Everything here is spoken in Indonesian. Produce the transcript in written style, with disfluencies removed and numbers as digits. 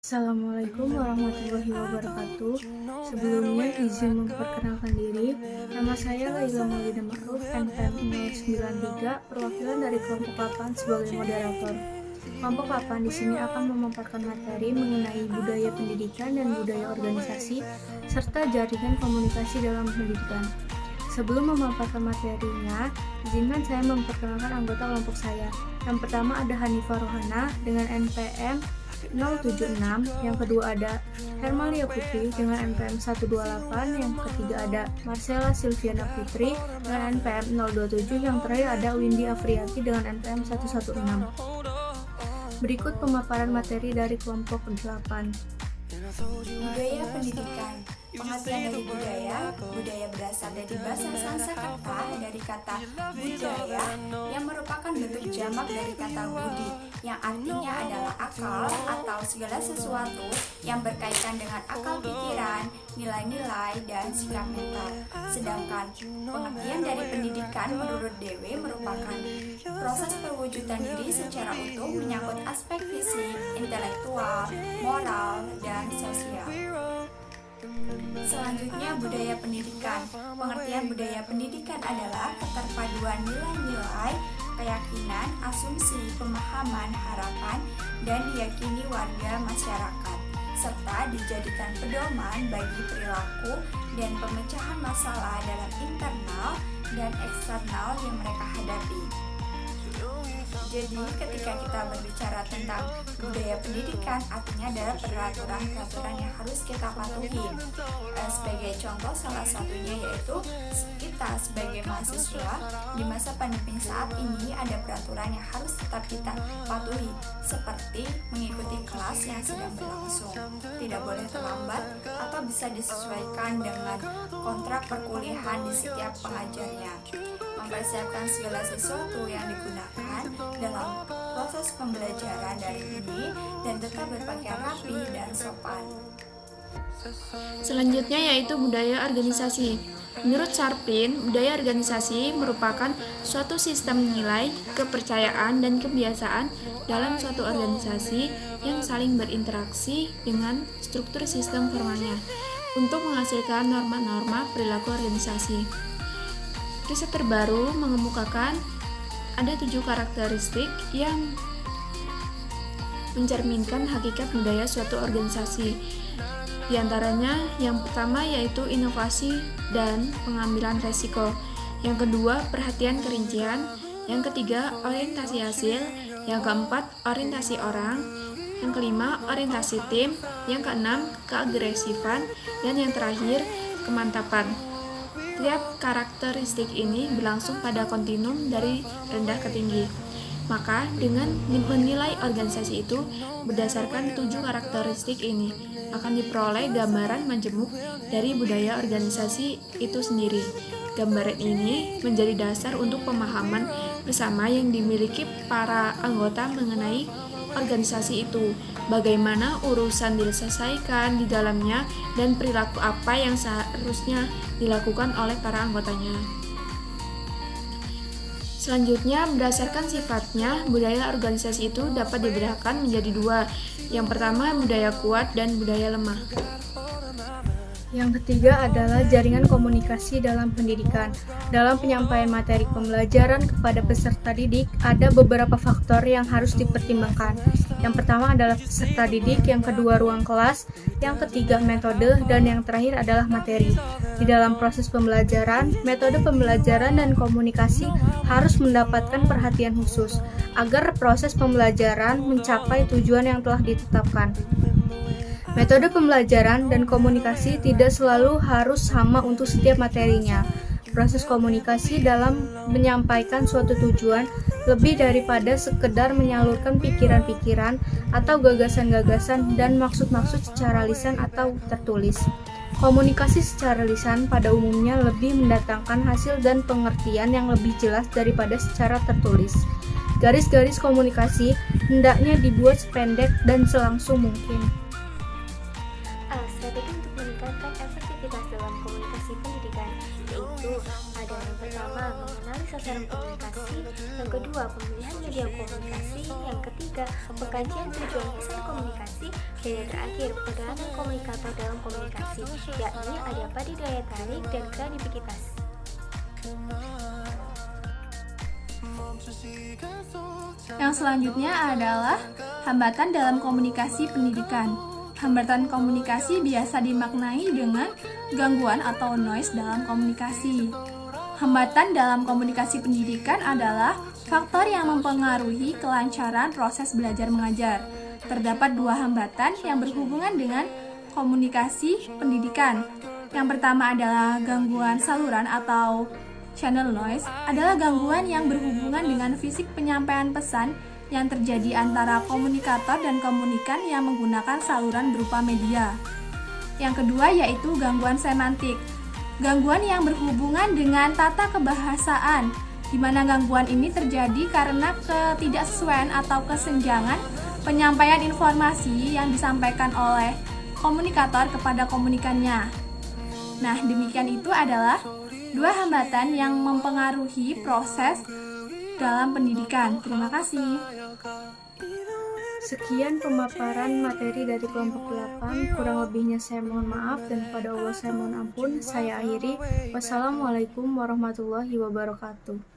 Assalamualaikum warahmatullahi wabarakatuh. Sebelumnya izin memperkenalkan diri. Nama saya Laila Maulida Ma'ruf, NPM 093, perwakilan dari kelompok 8 sebagai moderator. Kelompok 8 di sini akan memaparkan materi mengenai budaya pendidikan dan budaya organisasi serta jaringan komunikasi dalam pendidikan. Sebelum memaparkan materinya, izinkan saya memperkenalkan anggota kelompok saya. Yang pertama ada Hanifah Rohana dengan NPM 076, yang kedua ada Hermalia Putri dengan NPM 128, yang ketiga ada Marcella Silviana Putri dengan NPM 027, yang terakhir ada Windy Afriati dengan NPM 116. Berikut pemaparan materi dari kelompok 8. Budaya pendidikan. Pengertian dari budaya berasal dari bahasa Sanskerta dari kata budaya yang merupakan bentuk jamak dari kata budi yang artinya adalah akal atau segala sesuatu yang berkaitan dengan akal pikiran, nilai-nilai, dan sikap mental. Sedangkan pengertian dari pendidikan menurut Dewe merupakan proses perwujudan diri secara utuh menyangkut aspek fisik, intelektual, moral, dan sosial. Selanjutnya, budaya pendidikan. Pengertian budaya pendidikan adalah keterpaduan nilai-nilai, keyakinan, asumsi, pemahaman, harapan, dan diyakini warga masyarakat, serta dijadikan pedoman bagi perilaku dan pemecahan masalah dalam internal dan eksternal yang mereka hadapi. Jadi ketika kita berbicara tentang budaya pendidikan, artinya adalah peraturan-peraturan yang harus kita patuhi. Sebagai contoh, salah satunya yaitu kita sebagai mahasiswa di masa pandemi saat ini ada peraturan yang harus tetap kita patuhi, seperti mengikuti kelas yang sedang berlangsung, tidak boleh terlambat atau bisa disesuaikan dengan kontrak perkuliahan di setiap pengajarnya, mempersiapkan segala sesuatu yang digunakan dalam proses pembelajaran dari ini, dan tetap berpakaian rapi dan sopan. Selanjutnya yaitu budaya organisasi. Menurut Sharpin, budaya organisasi merupakan suatu sistem nilai, kepercayaan, dan kebiasaan dalam suatu organisasi yang saling berinteraksi dengan struktur sistem formalnya untuk menghasilkan norma-norma perilaku organisasi. Riset terbaru mengemukakan ada 7 karakteristik yang mencerminkan hakikat budaya suatu organisasi. Di antaranya, yang pertama yaitu inovasi dan pengambilan resiko. Yang kedua, perhatian kerincian. Yang ketiga, orientasi hasil. Yang keempat, orientasi orang. Yang kelima, orientasi tim. Yang keenam, keagresifan. Dan yang terakhir, kemantapan. Tiap karakteristik ini berlangsung pada kontinum dari rendah ke tinggi. Maka dengan menilai organisasi itu berdasarkan 7 karakteristik ini akan diperoleh gambaran majemuk dari budaya organisasi itu sendiri. Gambaran ini menjadi dasar untuk pemahaman bersama yang dimiliki para anggota mengenai organisasi itu, bagaimana urusan diselesaikan di dalamnya, dan perilaku apa yang seharusnya dilakukan oleh para anggotanya. Selanjutnya, berdasarkan sifatnya, budaya organisasi itu dapat dibedakan menjadi 2. Yang pertama, budaya kuat dan budaya lemah. Yang ketiga adalah jaringan komunikasi dalam pendidikan. Dalam penyampaian materi pembelajaran kepada peserta didik, ada beberapa faktor yang harus dipertimbangkan. Yang pertama adalah peserta didik, yang kedua ruang kelas, yang ketiga metode, dan yang terakhir adalah materi. Di dalam proses pembelajaran, metode pembelajaran dan komunikasi harus mendapatkan perhatian khusus agar proses pembelajaran mencapai tujuan yang telah ditetapkan. Metode pembelajaran dan komunikasi tidak selalu harus sama untuk setiap materinya. Proses komunikasi dalam menyampaikan suatu tujuan lebih daripada sekedar menyalurkan pikiran-pikiran atau gagasan-gagasan dan maksud-maksud secara lisan atau tertulis. Komunikasi secara lisan pada umumnya lebih mendatangkan hasil dan pengertian yang lebih jelas daripada secara tertulis. Garis-garis komunikasi hendaknya dibuat sependek dan selangsung mungkin. Strategi untuk meningkatkan efektivitas dalam komunikasi pendidikan yaitu Ada yang pertama, mengenali sasaran komunikasi, yang kedua, pemilihan media komunikasi, yang ketiga, pengkajian tujuan pesan komunikasi, dan yang terakhir, peranan komunikator dalam komunikasi, yakni ada pada daya tarik dan kreativitas. Yang selanjutnya adalah hambatan dalam komunikasi pendidikan. Hambatan komunikasi biasa dimaknai dengan gangguan atau noise dalam komunikasi. Hambatan dalam komunikasi pendidikan adalah faktor yang mempengaruhi kelancaran proses belajar mengajar. Terdapat dua hambatan yang berhubungan dengan komunikasi pendidikan. Yang pertama adalah gangguan saluran atau channel noise, adalah gangguan yang berhubungan dengan fisik penyampaian pesan yang terjadi antara komunikator dan komunikan yang menggunakan saluran berupa media. Yang kedua yaitu gangguan semantik. Gangguan yang berhubungan dengan tata kebahasaan, di mana gangguan ini terjadi karena ketidaksesuaian atau kesenjangan penyampaian informasi yang disampaikan oleh komunikator kepada komunikannya. Nah, demikian itu adalah dua hambatan yang mempengaruhi proses dalam pendidikan. Terima kasih. Sekian pemaparan materi dari kelompok 8. Kurang lebihnya saya mohon maaf dan kepada Allah saya mohon ampun. Saya akhiri. Wassalamualaikum warahmatullahi wabarakatuh.